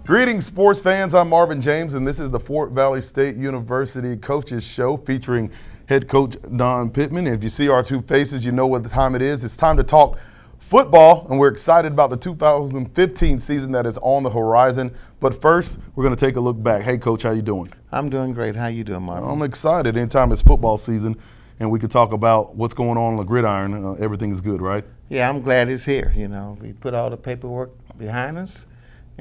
Greetings, sports fans. I'm Marvin James, and this is the Fort Valley State University Coaches Show featuring head coach Don Pittman. If you see our two faces, you know what the time it is. It's time to talk football, and we're excited about the 2015 season that is on the horizon. But first, we're going to take a look back. Hey, Coach, how you doing? I'm doing great. How you doing, Marvin? I'm excited. Anytime it's football season, and we could talk about what's going on the gridiron, everything's good, right? Yeah, I'm glad it's here. You know, we put all the paperwork behind us,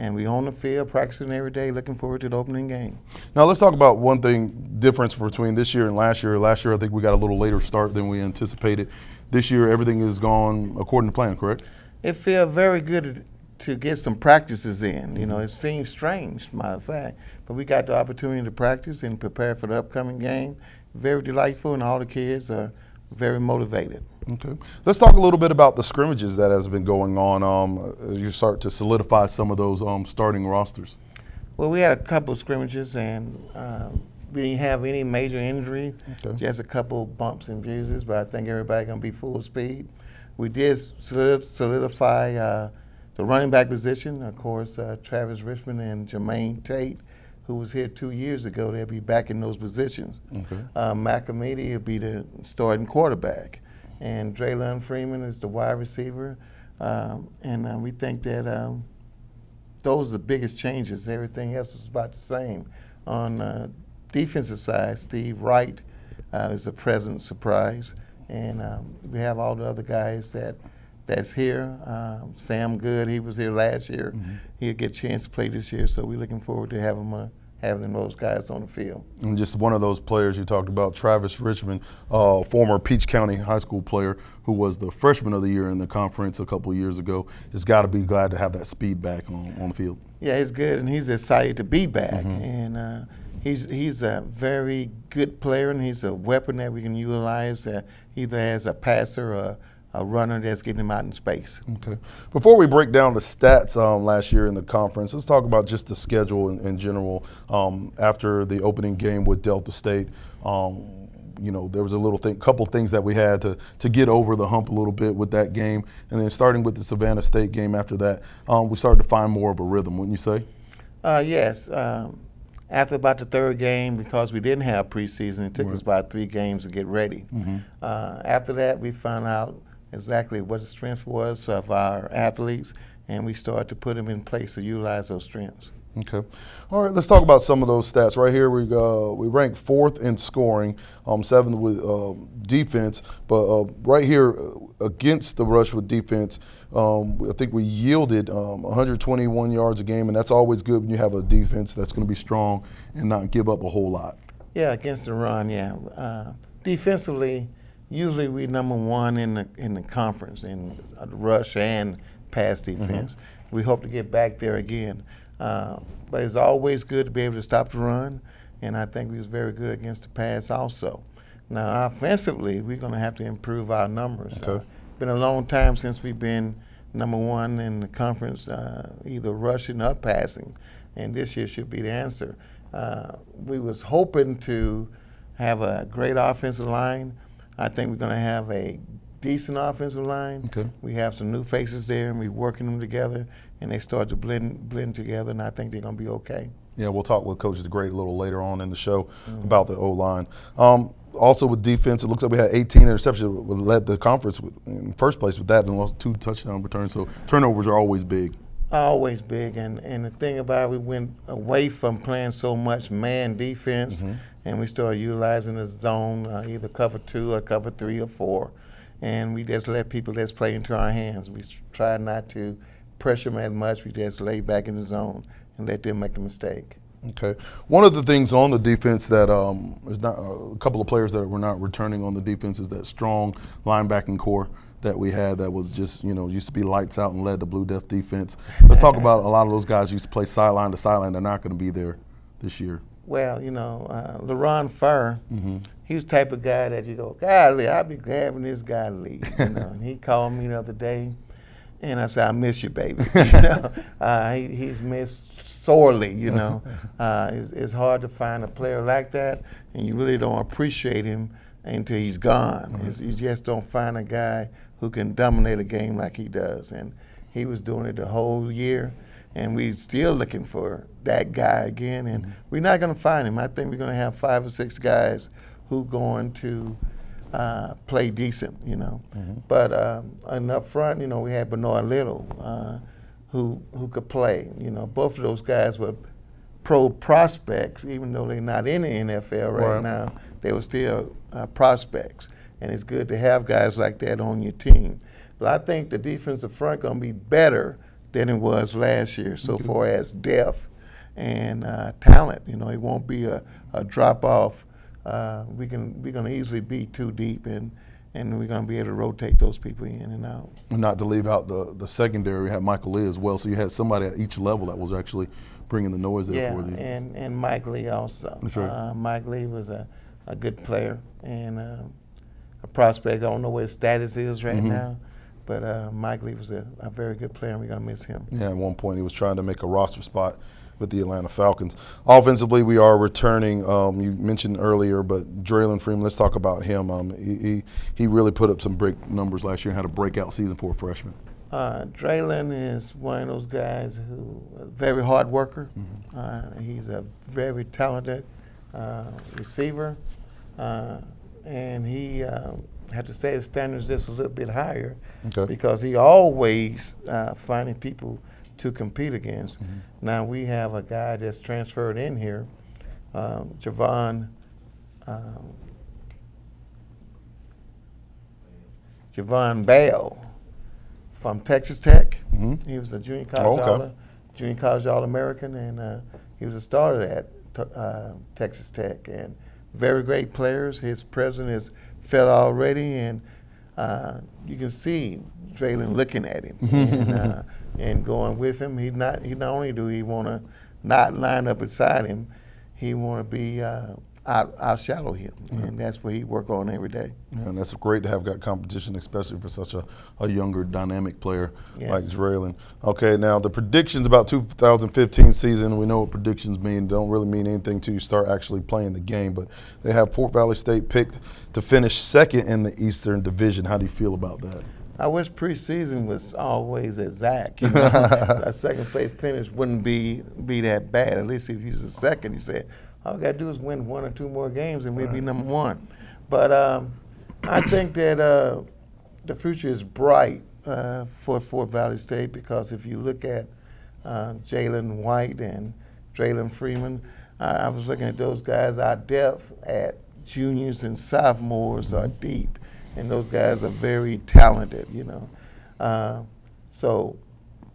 and we on the field practicing every day, looking forward to the opening game. Now let's talk about one thing, difference between this year and last year. Last year, I think we got a little later start than we anticipated. This year, everything has gone according to plan, correct? It feels very good to get some practices in. You know, it seems strange, matter of fact, but we got the opportunity to practice and prepare for the upcoming game. Very delightful, and all the kids are very motivated. Okay. Let's talk a little bit about the scrimmages that has been going on as you start to solidify some of those starting rosters. Well, we had a couple of scrimmages, and we didn't have any major injury, just a couple bumps and bruises, but I think everybody's going to be full speed. We did solidify the running back position. Of course, Travis Richmond and Jermaine Tate, who was here 2 years ago, they'll be back in those positions. Okay. McAmeedy will be the starting quarterback. And Draylon Freeman is the wide receiver. And we think that those are the biggest changes. Everything else is about the same. On defensive side, Steve Wright is a pleasant surprise. And we have all the other guys that's here. Sam Good, he was here last year. He'll get a chance to play this year, so we're looking forward to having those guys on the field. And just one of those players you talked about, Travis Richmond, former Peach County High School player who was the freshman of the year in the conference a couple of years ago, has got to be glad to have that speed back on the field. Yeah, he's good, and he's excited to be back. And he's a very good player, and he's a weapon that we can utilize either as a passer or a runner that's getting him out in space. Okay. Before we break down the stats last year in the conference, let's talk about just the schedule in general. After the opening game with Delta State, you know, there was a couple things that we had to get over the hump a little bit with that game, and then starting with the Savannah State game after that, we started to find more of a rhythm, wouldn't you say? Yes. After about the third game, because we didn't have preseason, it took us about 3 games to get ready. After that, we found out exactly what the strength was of our athletes, and we started to put them in place to utilize those strengths. Okay. All right, let's talk about some of those stats. Right here, we rank 4th in scoring, 7th with defense, but right here against the rush with defense, I think we yielded 121 yards a game, and that's always good when you have a defense that's going to be strong and not give up a whole lot. Yeah, against the run, yeah. Defensively, usually we #1 in the conference in rush and pass defense. We hope to get back there again. But it's always good to be able to stop the run, and I think we was very good against the pass also. Now, offensively, we're going to have to improve our numbers. Okay. Been a long time since we've been #1 in the conference, either rushing or passing, and this year should be the answer. We was hoping to have a great offensive line. I think we're going to have a decent offensive line. Okay. We have some new faces there, and we're working them together, and they start to blend together, and I think they're going to be okay. Yeah, we'll talk with Coach DeGray a little later on in the show about the O-line. Also with defense, it looks like we had 18 interceptions. We led the conference in first place with that and lost 2 touchdown returns, so turnovers are always big. Always big, and the thing about it, we went away from playing so much man defense, and we started utilizing the zone, either cover 2 or cover 3 or 4, and we just let people just play into our hands. We try not to pressure them as much. We just lay back in the zone and let them make the mistake. Okay. One of the things on the defense that is not a couple of players that were not returning on the defense is that strong linebacking core that we had that was just, you know, used to be lights out and led the Blue Death defense. Let's talk about a lot of those guys used to play sideline to sideline. They're not going to be there this year. Well, you know, LaRon Furr, he was the type of guy that you go, golly, I'd be glad when this guy leaves. You know, and he called me the other day, and I said, I miss you, baby. You know, he's missed sorely, you know. It's hard to find a player like that, and you really don't appreciate him until he's gone. You just don't find a guy who can dominate a game like he does. And he was doing it the whole year. and we're still looking for that guy again, and we're not going to find him. I think we're going to have 5 or 6 guys who going to play decent, you know. But and up front, you know, we had Bernard Little, who could play. You know, both of those guys were pro prospects, even though they're not in the NFL right now. They were still prospects, and it's good to have guys like that on your team. But I think the defensive front going to be better than it was last year, so far as depth and talent. You know, it won't be a drop off. We're going to easily be too deep, and we're going to be able to rotate those people in and out. And not to leave out the secondary, we had Michael Lee as well, so you had somebody at each level that was actually bringing the noise there for you. Yeah, and Mike Lee also. That's right. Mike Lee was a good player and a prospect. I don't know what his status is right now, but Mike Lee was a very good player, and we're going to miss him. Yeah, at one point he was trying to make a roster spot with the Atlanta Falcons. Offensively, we are returning. You mentioned earlier, but Draylon Freeman. Let's talk about him. He really put up some break numbers last year and had a breakout season for a freshman. Draylon is one of those guys who very hard worker. He's a very talented receiver, and he have to say the standards just a little bit higher because he always finding people to compete against. Now we have a guy that's transferred in here, Javon Bell from Texas Tech. He was a junior college All-American, and he was a starter at Texas Tech. And very great players. His president is fed already, and you can see Draylon looking at him and going with him. He not only do he want to not line up beside him, he want to be outshadow him, and that's what he work on every day. Yeah, and that's great to have got competition, especially for such a younger, dynamic player like Draylon. Okay, now the predictions about 2015 season, we know what predictions mean. Don't really mean anything till you start actually playing the game, but they have Fort Valley State picked to finish second in the Eastern Division. How do you feel about that? I wish preseason was always exact. You know? That second place finish wouldn't be that bad. At least if you was a second, you said, all we got to do is win 1 or 2 more games and we'll be #1. But I think that the future is bright for Fort Valley State, because if you look at Jalen White and Draylon Freeman, I was looking at those guys. Our depth at juniors and sophomores are deep, and those guys are very talented, you know. So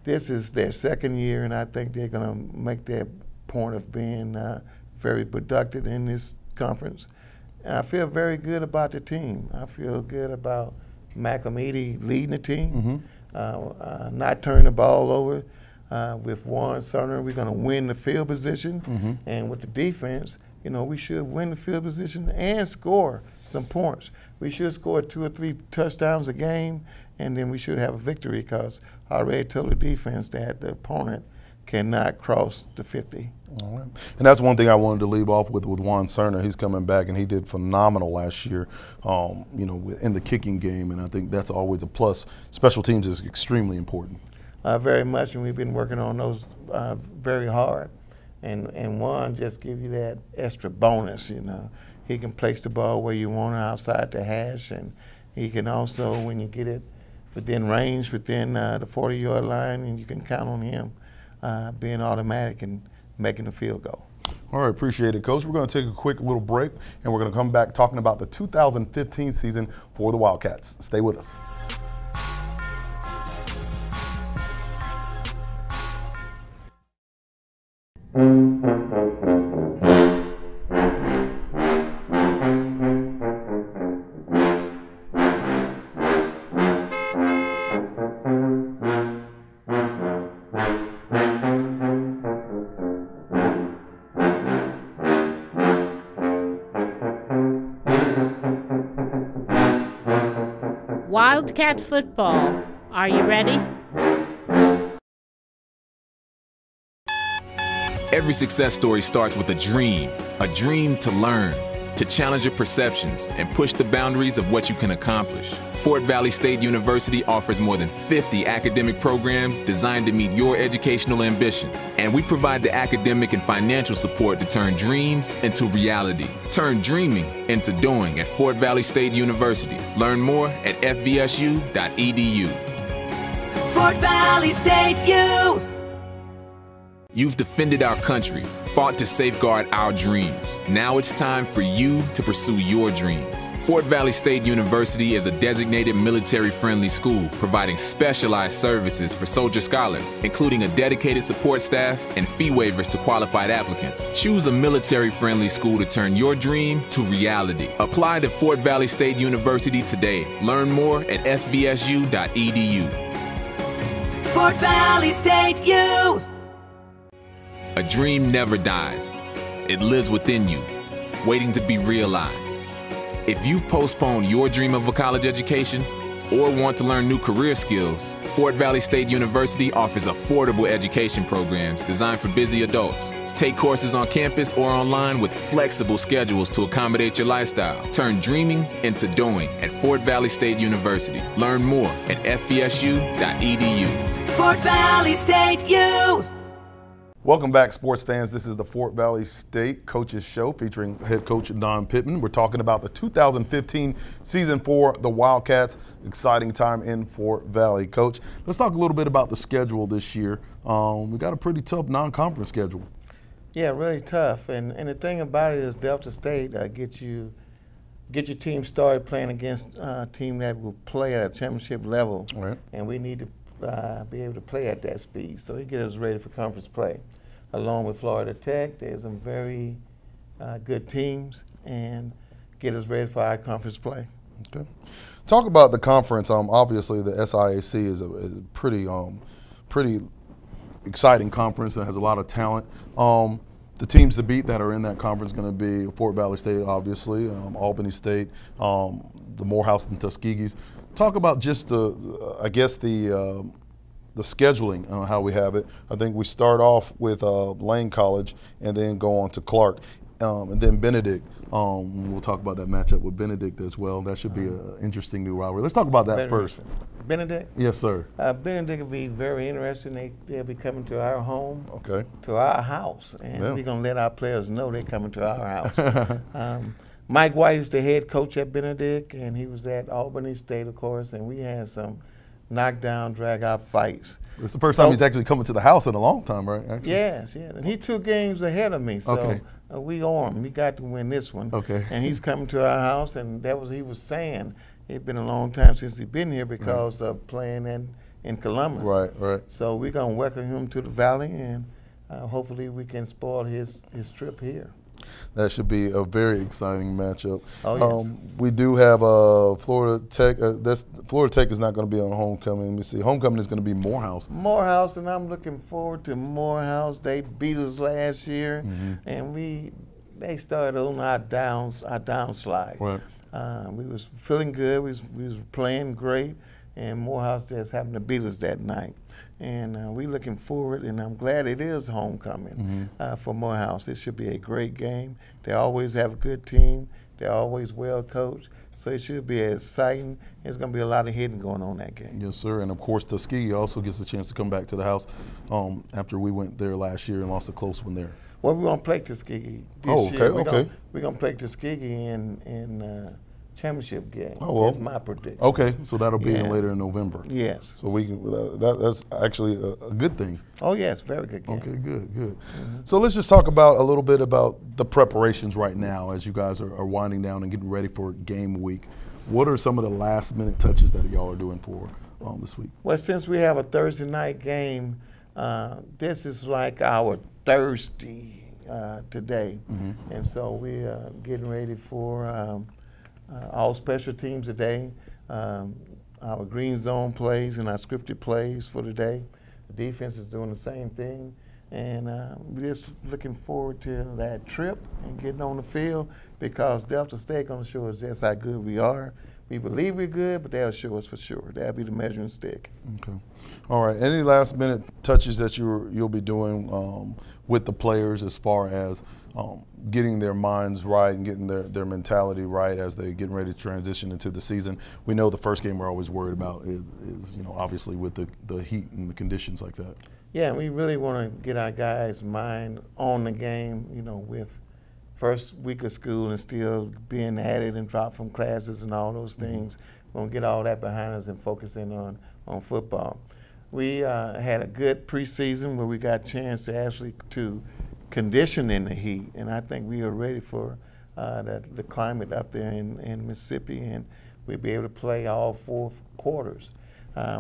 this is their second year, and I think they're going to make their point of being very productive in this conference. And I feel very good about the team. I feel good about McAmeedy leading the team, not turning the ball over. With Warren Cerner, we're going to win the field position, and with the defense, you know, we should win the field position and score some points. We should score 2 or 3 touchdowns a game, and then we should have a victory, because I already told the defense that the opponent cannot cross the 50. All right. And that's one thing I wanted to leave off with Warren Cerner. He's coming back, and he did phenomenal last year, you know, in the kicking game, and I think that's always a plus. Special teams is extremely important. Very much, and we've been working on those very hard. And Warren just give you that extra bonus, you know. He can place the ball where you want it, outside the hash, and he can also, when you get it within range, within the 40-yard line, and you can count on him being automatic and making the field goal. All right, appreciate it, Coach. We're going to take a quick little break, and we're going to come back talking about the 2015 season for the Wildcats. Stay with us. Wildcat football. Are you ready? Every success story starts with a dream to learn, to challenge your perceptions and push the boundaries of what you can accomplish. Fort Valley State University offers more than 50 academic programs designed to meet your educational ambitions. And we provide the academic and financial support to turn dreams into reality. Turn dreaming into doing at Fort Valley State University. Learn more at fvsu.edu. Fort Valley State U. You've defended our country, fought to safeguard our dreams. Now it's time for you to pursue your dreams. Fort Valley State University is a designated military-friendly school providing specialized services for soldier scholars, including a dedicated support staff and fee waivers to qualified applicants. Choose a military-friendly school to turn your dream to reality. Apply to Fort Valley State University today. Learn more at fvsu.edu. Fort Valley State U. A dream never dies. It lives within you, waiting to be realized. If you've postponed your dream of a college education or want to learn new career skills, Fort Valley State University offers affordable education programs designed for busy adults. Take courses on campus or online with flexible schedules to accommodate your lifestyle. Turn dreaming into doing at Fort Valley State University. Learn more at fvsu.edu. Fort Valley State U. Welcome back, sports fans. This is the Fort Valley State Coaches Show featuring head coach Don Pittman. We're talking about the 2015 season for the Wildcats. Exciting time in Fort Valley. Coach, let's talk a little bit about the schedule this year. We got a pretty tough non-conference schedule. Yeah, really tough. And the thing about it is Delta State get your team started playing against a team that will play at a championship level. Right. And we need to be able to play at that speed. So it gets us ready for conference play. Along with Florida Tech, there's some very good teams and get us ready for our conference play. Okay. Talk about the conference. Obviously, the SIAC is a pretty exciting conference that has a lot of talent. The teams to beat that are in that conference are going to be Fort Valley State, obviously, Albany State, the Morehouse and Tuskegee's. Talk about just the scheduling, how we have it. I think we start off with Lane College and then go on to Clark and then Benedict. We'll talk about that matchup with Benedict as well. That should be an interesting new rivalry. Let's talk about that first. Benedict? Yes, sir. Benedict will be very interesting. They'll be coming to our home, to our house, and we're going to let our players know they're coming to our house. Mike White is the head coach at Benedict, and he was at Albany State, of course, and we had some knockdown, drag-out fights. It's the first time he's actually coming to the house in a long time, right? Actually. Yes, and he 2 games ahead of me, so we owe him. We got to win this one. And he's coming to our house, and he was saying it's been a long time since he's been here because of playing in Columbus. Right. So we're going to welcome him to the Valley, and hopefully we can spoil his trip here. That should be a very exciting matchup. Oh, yes. We do have Florida Tech. Florida Tech is not going to be on homecoming. Let me see. Homecoming is going to be Morehouse. Morehouse, and I'm looking forward to Morehouse. They beat us last year, and they started on our downslide. Right. We was feeling good. We was playing great, and Morehouse just happened to beat us that night. And we're looking forward, and I'm glad it is homecoming for Morehouse. This should be a great game. They always have a good team. They're always well coached. So it should be exciting. There's going to be a lot of hitting going on that game. Yes, sir. And, of course, Tuskegee also gets a chance to come back to the house after we went there last year and lost a close one there. Well, we're going to play Tuskegee this year. Okay. We're going to play Tuskegee in championship game. Oh, well. That's my prediction. Okay, so that'll be later in November. Yes. So we can. That's actually a good thing. Oh yes, very good game. Okay, good. So let's just talk about a little bit about the preparations right now as you guys are winding down and getting ready for game week. What are some of the last minute touches that y'all are doing for this week? Well, since we have a Thursday night game, this is like our Thursday today, and so we're getting ready for. All special teams today, our green zone plays and our scripted plays for today. The defense is doing the same thing, and we're just looking forward to that trip and getting on the field because Delta State going to show us just how good we are. We believe we're good, but they'll show us for sure. That'll be the measuring stick. Okay. All right. Any last minute touches that you'll be doing with the players as far as getting their minds right and getting their mentality right as they're getting ready to transition into the season. We know the first game we're always worried about is obviously with the heat and the conditions like that. Yeah, we really want to get our guys' mind on the game, with first week of school and still being added and dropped from classes and all those things. We're going to get all that behind us and focus in on football. We had a good preseason where we got a chance to actually condition in the heat, and I think we are ready for the climate up there in Mississippi, and we'll be able to play all 4 quarters.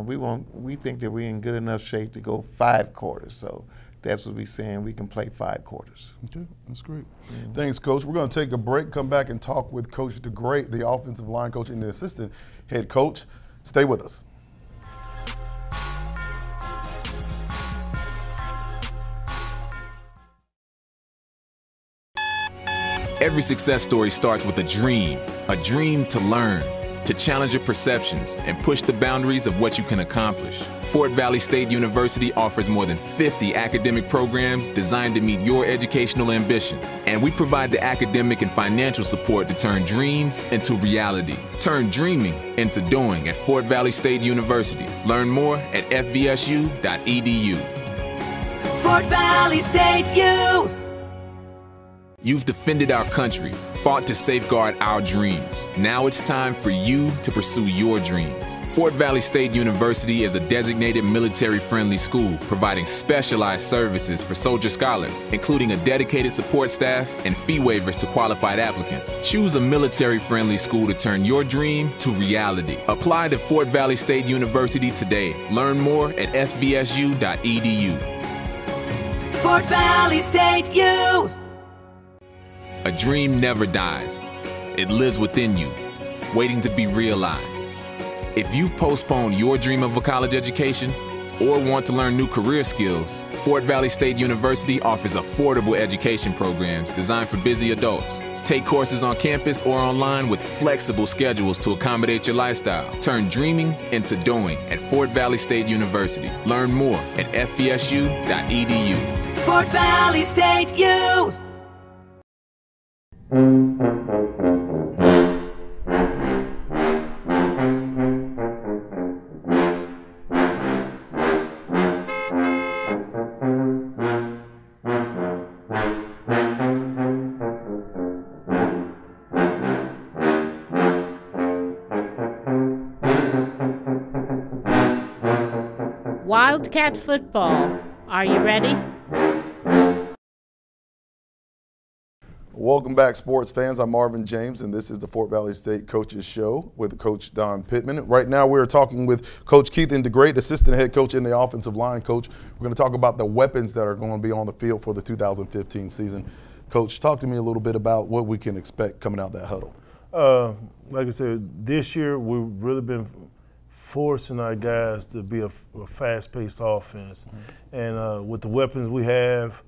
We think that we're in good enough shape to go 5 quarters, so that's what we're saying. We can play 5 quarters. Okay, that's great. Thanks, Coach. We're going to take a break, come back and talk with Coach DeGreat, the offensive line coach and the assistant head coach. Stay with us. Every success story starts with a dream to learn, to challenge your perceptions and push the boundaries of what you can accomplish. Fort Valley State University offers more than 50 academic programs designed to meet your educational ambitions. And we provide the academic and financial support to turn dreams into reality. Turn dreaming into doing at Fort Valley State University. Learn more at FVSU.edu. Fort Valley State U. You've defended our country, fought to safeguard our dreams. Now it's time for you to pursue your dreams. Fort Valley State University is a designated military-friendly school providing specialized services for soldier scholars, including a dedicated support staff and fee waivers to qualified applicants. Choose a military-friendly school to turn your dream to reality. Apply to Fort Valley State University today. Learn more at fvsu.edu. Fort Valley State U. A dream never dies. It lives within you, waiting to be realized. If you've postponed your dream of a college education or want to learn new career skills, Fort Valley State University offers affordable education programs designed for busy adults. Take courses on campus or online with flexible schedules to accommodate your lifestyle. Turn dreaming into doing at Fort Valley State University. Learn more at fvsu.edu. Fort Valley State U. Wildcat football. Are you ready? Welcome back, sports fans. I'm Marvin James, and this is the Fort Valley State Coaches Show with Coach Don Pittman. Right now, we're talking with Coach Keith DeGreat, assistant head coach and the offensive line coach. We're going to talk about the weapons that are going to be on the field for the 2015 season. Coach, talk to me a little bit about what we can expect coming out of that huddle. Like I said, this year we've really been forcing our guys to be a fast-paced offense. And with the weapons we have,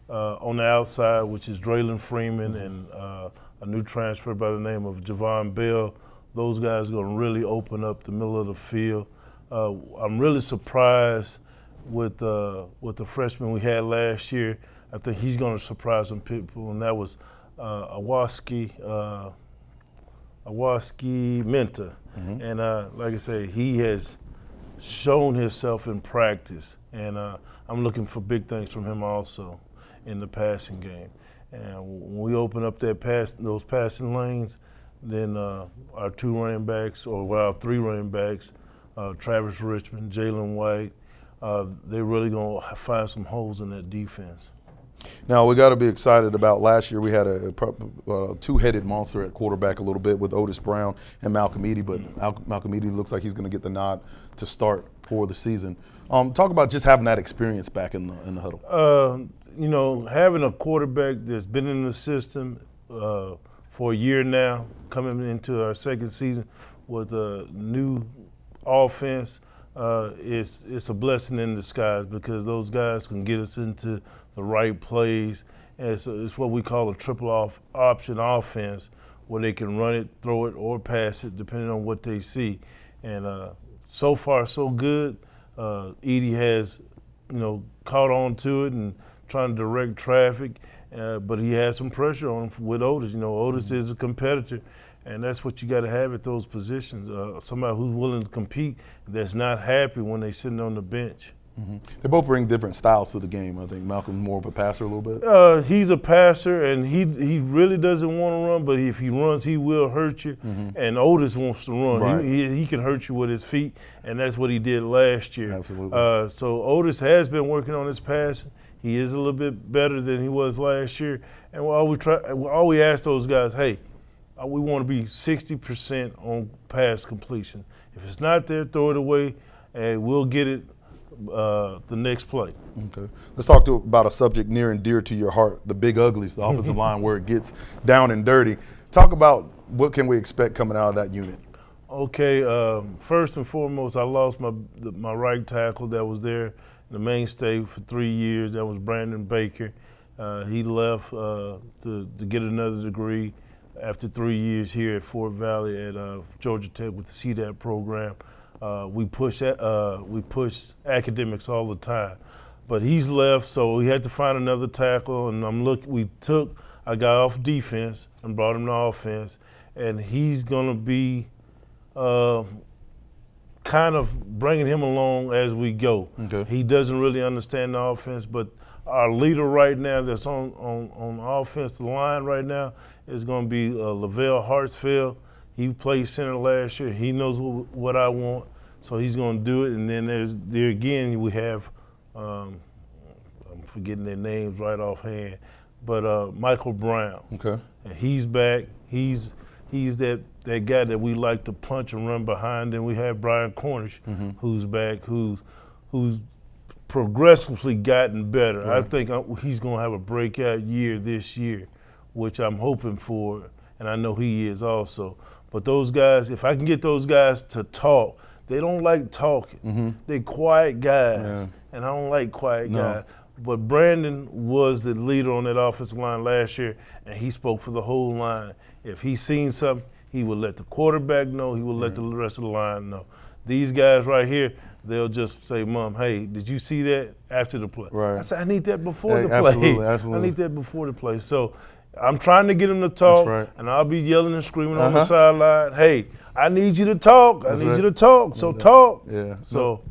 on the outside, which is Draylon Freeman and a new transfer by the name of Javon Bell. Those guys are going to really open up the middle of the field. I'm really surprised with the freshman we had last year. I think he's going to surprise some people, and that was Awaski Minta. And like I say, he has shown himself in practice, and I'm looking for big things from him also in the passing game. And when we open up those passing lanes, then our 2 running backs, or our 3 running backs, Travis Richmond, Jalen White, they're really going to find some holes in that defense. Now, we got to be excited about last year. We had a two-headed monster at quarterback a little bit with Otis Brown and Malcolm Eady, but Malcolm Eady looks like he's going to get the nod to start for the season. Talk about just having that experience back in the huddle. You know, having a quarterback that's been in the system for a year now, coming into our second season with a new offense, it's a blessing in disguise, because those guys can get us into the right plays. And it's what we call a triple option offense, where they can run it, throw it, or pass it, depending on what they see. And so far, so good. Edie has, caught on to it and trying to direct traffic, but he had some pressure on him with Otis. You know, Otis is a competitor, and that's what you got to have at those positions. Somebody who's willing to compete, that's not happy when they're sitting on the bench. They both bring different styles to the game. I think Malcolm's more of a passer a little bit. He's a passer, and he really doesn't want to run, but if he runs, he will hurt you. And Otis wants to run. Right. He can hurt you with his feet, and that's what he did last year. Absolutely. So Otis has been working on his passing. He is a little bit better than he was last year. And all we ask those guys, hey, we want to be 60% on pass completion. If it's not there, throw it away, and we'll get it the next play. Okay. Let's talk about a subject near and dear to your heart, the big uglies, the offensive line, where it gets down and dirty. Talk about what can we expect coming out of that unit. Okay, first and foremost, I lost my right tackle that was there, the mainstay for 3 years. That was Brandon Baker. He left to get another degree after 3 years here at Fort Valley at Georgia Tech with the CDAP program. We push academics all the time, but he's left, so we had to find another tackle. And I got off defense and brought him to offense, and he's gonna be kind of bringing him along as we go. Okay. He doesn't really understand the offense, but our leader right now that's on the offensive line right now is going to be Lavelle Hartsfield. He played center last year. He knows what I want, so he's going to do it. And then there again we have, I'm forgetting their names right offhand, but Michael Brown. Okay. And he's back. He's that guy that we like to punch and run behind. And we have Brian Cornish, who's back, who's progressively gotten better. Right. I think he's going to have a breakout year this year, which I'm hoping for, and I know he is also. But those guys, if I can get those guys to talk, they don't like talking. They're quiet guys, and I don't like quiet guys. But Brandon was the leader on that offensive line last year, and he spoke for the whole line. If he seen something, he would let the quarterback know. He would let the rest of the line know. These guys right here, they'll just say, Mom, hey, did you see that after the play? Right. I said, I need that before the play. Absolutely, absolutely. I need that before the play. So I'm trying to get them to talk, and I'll be yelling and screaming on the sideline, hey, I need you to talk. I need you to talk. So talk. Yeah. So,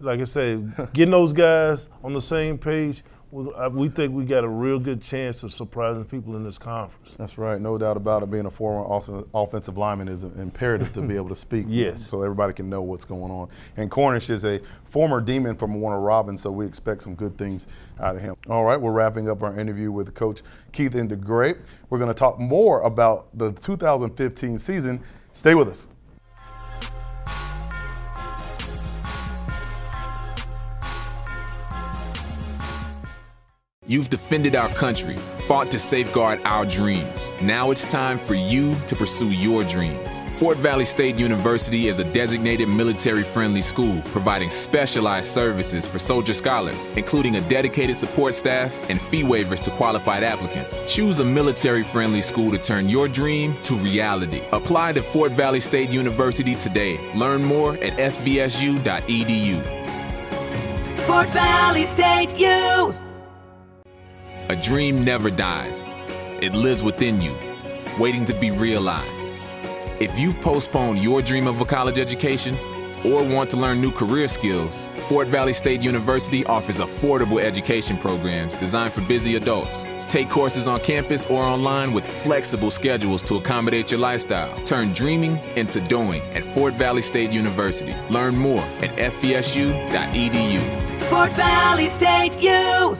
like I said, getting those guys on the same page, we think we got a real good chance of surprising people in this conference. That's right, no doubt about it. Being a former offensive lineman is imperative to be able to speak. Yes. So everybody can know what's going on. And Cornish is a former Demon from Warner Robins, so we expect some good things out of him. All right, we're wrapping up our interview with Coach Keith Indegrape. We're going to talk more about the 2015 season. Stay with us. You've defended our country, fought to safeguard our dreams. Now it's time for you to pursue your dreams. Fort Valley State University is a designated military-friendly school providing specialized services for soldier scholars, including a dedicated support staff and fee waivers to qualified applicants. Choose a military-friendly school to turn your dream to reality. Apply to Fort Valley State University today. Learn more at fvsu.edu. Fort Valley State U. A dream never dies. It lives within you, waiting to be realized. If you've postponed your dream of a college education or want to learn new career skills, Fort Valley State University offers affordable education programs designed for busy adults. Take courses on campus or online with flexible schedules to accommodate your lifestyle. Turn dreaming into doing at Fort Valley State University. Learn more at fvsu.edu. Fort Valley State U.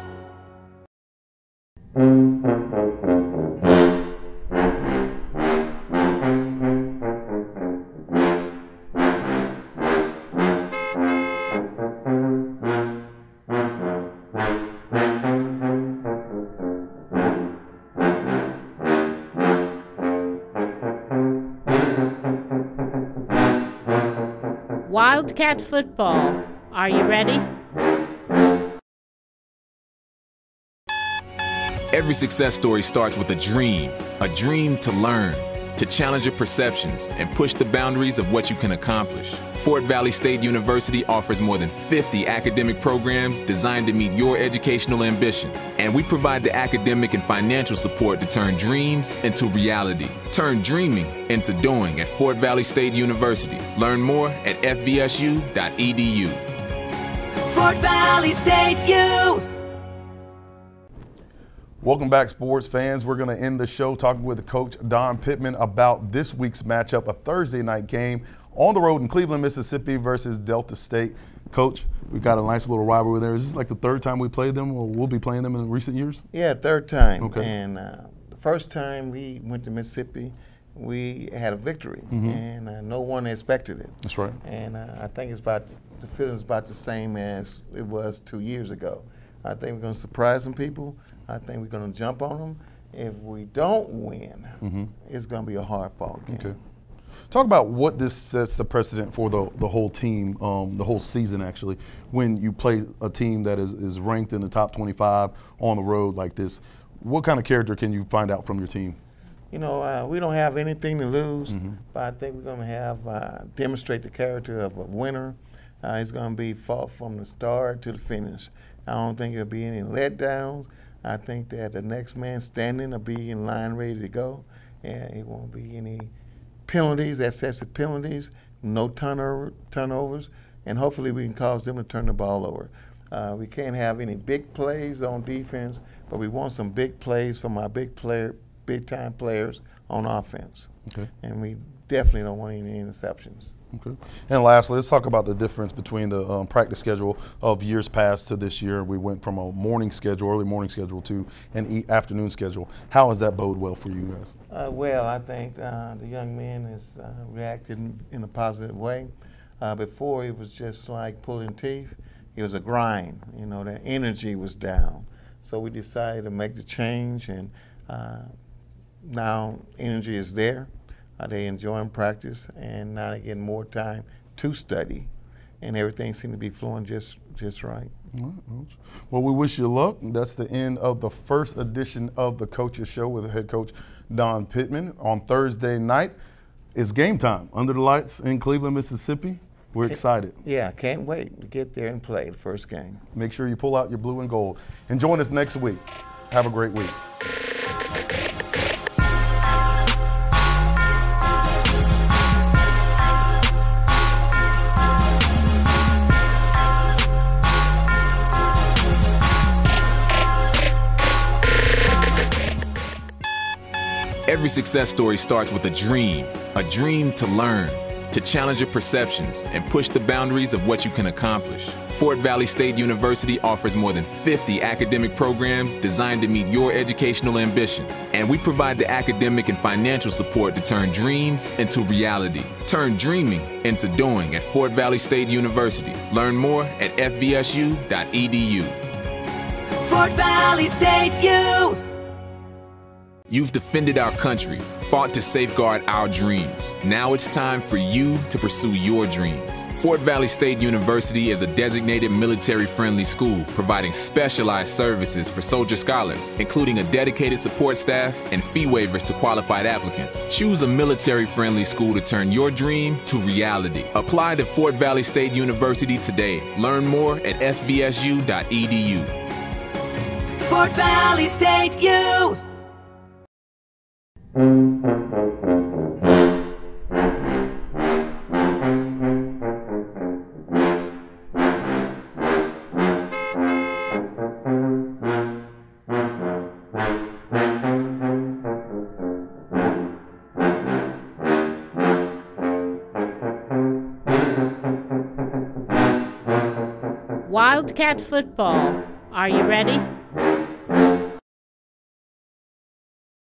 Wildcat football. Are you ready? Every success story starts with a dream to learn, to challenge your perceptions and push the boundaries of what you can accomplish. Fort Valley State University offers more than 50 academic programs designed to meet your educational ambitions. And we provide the academic and financial support to turn dreams into reality. Turn dreaming into doing at Fort Valley State University. Learn more at fvsu.edu. Fort Valley State U. Welcome back, sports fans. We're going to end the show talking with Coach Don Pittman about this week's matchup, a Thursday night game on the road in Cleveland, Mississippi versus Delta State. Coach, we've got a nice little rivalry there. Is this like the third time we played them, or we'll be playing them in recent years? Yeah, third time. Okay. And the first time we went to Mississippi, we had a victory, and no one expected it. That's right. And I think the feeling's about the same as it was 2 years ago. I think we're going to surprise some people. I think we're going to jump on them. If we don't win, it's going to be a hard-fought game. Okay. Talk about what this sets the precedent for the whole team, the whole season actually, when you play a team that is ranked in the top 25 on the road like this. What kind of character can you find out from your team? You know, we don't have anything to lose, but I think we're going to have demonstrate the character of a winner. It's going to be fought from the start to the finish. I don't think there'll be any letdowns. I think that the next man standing will be in line ready to go, and it won't be any penalties, excessive penalties, no turnovers, and hopefully we can cause them to turn the ball over. We can't have any big plays on defense, but we want some big plays from our big-time players on offense. Okay. And we definitely don't want any interceptions. Okay. And lastly, let's talk about the difference between the practice schedule of years past to this year. We went from a morning schedule, early morning schedule, to an afternoon schedule. How has that bode well for you guys? Well, I think the young men has reacted in a positive way. Before, it was just like pulling teeth. It was a grind. You know, the energy was down. So we decided to make the change, and now energy is there. They enjoying practice, and now they're getting more time to study, and everything seems to be flowing just right. Well, we wish you luck. That's the end of the first edition of the Coaches Show with head coach Don Pittman. On Thursday night, it's game time under the lights in Cleveland, Mississippi. We're excited. Yeah, can't wait to get there and play the first game. Make sure you pull out your blue and gold. And join us next week. Have a great week. Every success story starts with a dream to learn, to challenge your perceptions and push the boundaries of what you can accomplish. Fort Valley State University offers more than 50 academic programs designed to meet your educational ambitions. And we provide the academic and financial support to turn dreams into reality. Turn dreaming into doing at Fort Valley State University. Learn more at fvsu.edu. Fort Valley State U. You've defended our country, fought to safeguard our dreams. Now it's time for you to pursue your dreams. Fort Valley State University is a designated military-friendly school providing specialized services for soldier scholars, including a dedicated support staff and fee waivers to qualified applicants. Choose a military-friendly school to turn your dream to reality. Apply to Fort Valley State University today. Learn more at fvsu.edu. Fort Valley State U. Wildcat football. Are you ready?